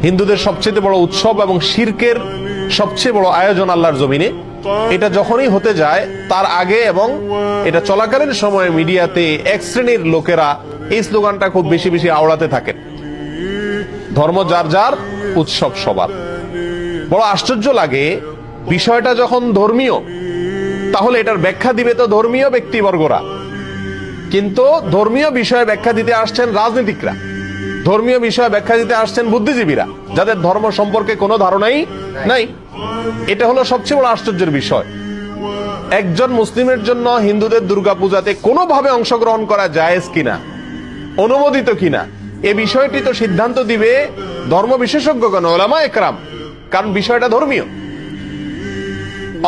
হিন্দুদের সবচেয়ে বড় উৎসব এবং শিরকের সবচেয়ে বড় আয়োজন আল্লাহর জমিনে, এটা যখনই হতে যায় তার আগে এবং এটা চলাকালীন সময়ে মিডিয়াতে এক শ্রেণীর লোকেরা এই স্লোগানটা খুব বেশি বেশি আওড়াতে থাকেন, ধর্ম যার যার, উৎসব সবার। বড় আশ্চর্য লাগে, বিষয়টা যখন ধর্মীয় তাহলে এটার ব্যাখ্যা দিবে তো ধর্মীয় ব্যক্তিবর্গরা, কিন্তু ধর্মীয় বিষয়ে ব্যাখ্যা দিতে আসছেন রাজনীতিকরা, ধর্মীয় বিষয়ে ব্যাখ্যা দিতে আসছেন বুদ্ধিজীবীরা, যাদের ধর্ম সম্পর্কে কোনো ধারণাই নাই। এটা হলো সবচেয়ে বড় আশ্চর্যের বিষয়। একজন মুসলিমের জন্য হিন্দুদের দুর্গাপূজাতে কোনোভাবে অংশগ্রহণ করা জায়েজ কিনা, অনুমোদিত কিনা, এ বিষয়টি তো সিদ্ধান্ত দিবে ধর্ম বিশেষজ্ঞগণ, উলামা একরাম, কারণ বিষয়টা ধর্মীয়।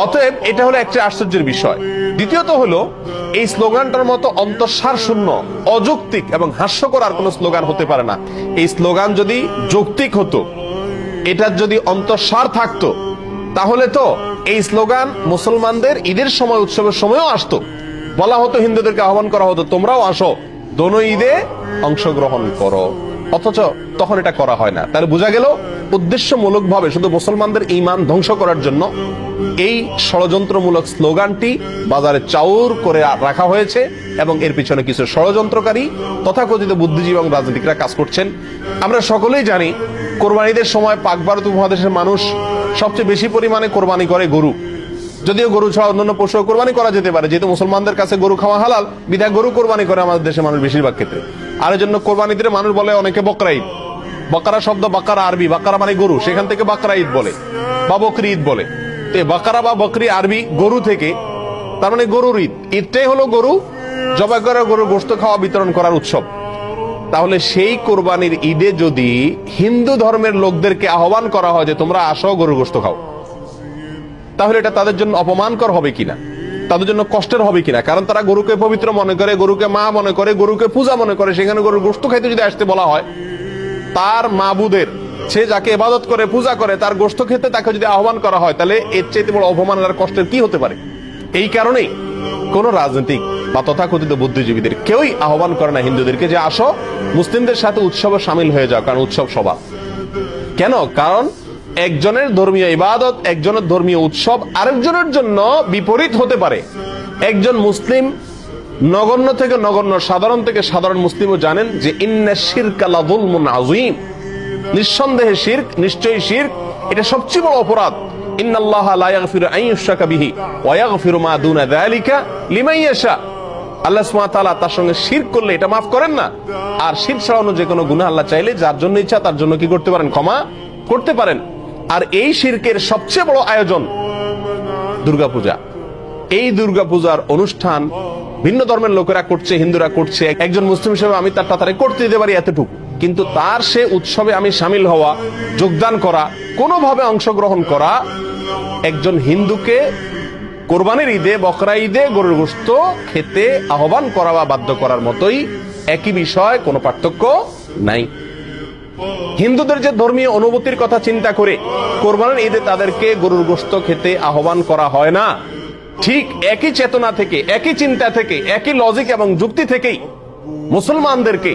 অতএব এটা হলো একটা আশ্চর্যের বিষয়। দ্বিতীয়ত হলো, এই স্লোগানটার মতো অন্তঃসার শূন্য, অযৌক্তিক এবং হাস্যকর আর কোনো স্লোগান হতে পারে না। এই স্লোগান যদি যৌক্তিক হতো, এটার যদি অন্তঃসার থাকতো, তাহলে তো এই স্লোগান মুসলমানদের ঈদের সময়, উৎসবের সময়ও আসতো। বলা হতো, হিন্দুদেরকে আহ্বান করা হতো, তোমরাও আসো, দোনো ঈদে অংশগ্রহণ করো। অথচ তখন এটা করা হয় না। তাহলে বোঝা গেল উদ্দেশ্যমূলক ভাবে শুধু মুসলমানদের ঈমান ধ্বংস করার জন্য এই ষড়যন্ত্রমূলক স্লোগানটি বাজারে চাউর করে রাখা হয়েছে এবং এর পিছনে কিছু ষড়যন্ত্রকারী তথাকথিত বুদ্ধিজীবী এবং রাজনীতিকরা কাজ করছেন। আমরা সকলেই জানি, কোরবানিদের সময় পাক ভারত উপমহাদেশের মানুষ সবচেয়ে বেশি পরিমাণে কোরবানি করে গরু। যদিও গরু ছাড়া অন্যান্য পশু কোরবানি করা যেতে পারে, যেহেতু মুসলমানদের কাছে গরু খাওয়া হালাল, বিধায় গরু কোরবানি করে আমাদের দেশের মানুষ বেশিরভাগ ক্ষেত্রে। আর এই জন্য কোরবানি দিলে মানুষ বলে অনেকে বকরা ঈদ। বাকারা শব্দ, বাকারা আরবি, বাকারা মানে গরু, সেখান থেকে বাকরা ঈদ বলে বা বকরি ঈদ বলে। বাকারা বা বকরি আরবি গরু থেকে, তার মানে গরুর ঈদ। ঈদটাই হলো গরু জবাই করে গরুর গোশত খাওয়া, বিতরণ করার উৎসব। তাহলে সেই কোরবানির ঈদে যদি হিন্দু ধর্মের লোকদেরকে আহ্বান করা হয় যে তোমরা আসো গরুর গোশত খাও, তাহলে এটা তাদের জন্য অপমানকর হবে কিনা, তাদের জন্য কষ্টের হবে কিনা? কারণ তারা গরুকে পবিত্র মনে করে, গরুকে মা মনে করে, গরুকে পূজা মনে করে। সেখানে গরুর গোশত খাইতে যদি আসতে বলা হয়, তার মাবুদের, সে যাকে ইবাদত করে, পূজা করে, তার গোশত খেতে তাকে যদি আহ্বান করা হয়, তাহলে এর চাইতে বড় অপমানের আর কষ্টের কি হতে পারে? এই কারণেই কোন রাজনৈতিক বা তথাকথিত বুদ্ধিজীবীদের কেউই আহ্বান করে না হিন্দুদেরকে যে আসো মুসলিমদের সাথে উৎসবে সামিল হয়ে যাও, কারণ উৎসব সবার। কেন? কারণ একজনের ধর্মীয় ইবাদত, একজনের ধর্মীয় উৎসব আরেকজনের জন্য বিপরীত হতে পারে। একজন মুসলিম, নগণ্য থেকে নগণ্য, সাধারণ থেকে সাধারণ মুসলিমও জানেন যে ইন্না শিরকা লাযুলমুন আযীম, নিঃসন্দেহে শিরক, নিশ্চয়ই শিরক, এটা সবচেয়ে বড় অপরাধ। ইন্নাল্লাহা লা ইয়াগফিরু আন ইউশরাকা বিহি ওয়া ইয়াগফিরু মা দুনা যালিকা লিমান ইয়াশা। আল্লাহ সুবহানাহু ওয়া তাআলা তার সঙ্গে শিরক করলে এটা মাফ করেন না। আর শিরক ছাড়া অন্য যে কোনো গুনাহ আল্লাহ চাইলে যার জন্য ইচ্ছা তার জন্য কি করতে পারেন? ক্ষমা করতে পারেন। আর এই শিরকের সবচেয়ে বড় আয়োজন দুর্গাপূজা। এই দুর্গাপূজার অনুষ্ঠান ভিন্ন ধর্মের লোকেরা করছে, হিন্দুরা করছে। একজন মুসলিম হিসেবে আমি তার তাড়াতাড়ি করতে দিতে পারি এতটুকু, কিন্তু তার সে উৎসবে আমি সামিল হওয়া, যোগদান করা, কোনোভাবে অংশগ্রহণ করা, একজন হিন্দুকে কোরবানির ঈদে, বকরা ঈদে গরুর গোশত খেতে আহ্বান করা বা বাধ্য করার মতোই, একই বিষয়, কোনো পার্থক্য নাই। হিন্দুদের যে ধর্মীয় অনুভূতির কথা চিন্তা করে কোরবানির ঈদে তাদেরকে গরুর গোশত খেতে আহ্বান করা হয় না, ঠিক একই চেতনা থেকে, একই চিন্তা থেকে, একই লজিক এবং যুক্তি থেকেই মুসলমানদেরকে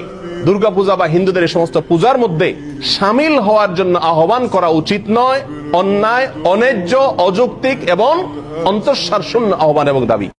দুর্গাপূজা বা হিন্দুদের এই সমস্ত পূজার মধ্যে সামিল হওয়ার জন্য আহ্বান করা উচিত নয়। অন্যায়, অন্যায্য, অযৌক্তিক এবং অন্তঃসার শূন্য আহ্বান এবং দাবি।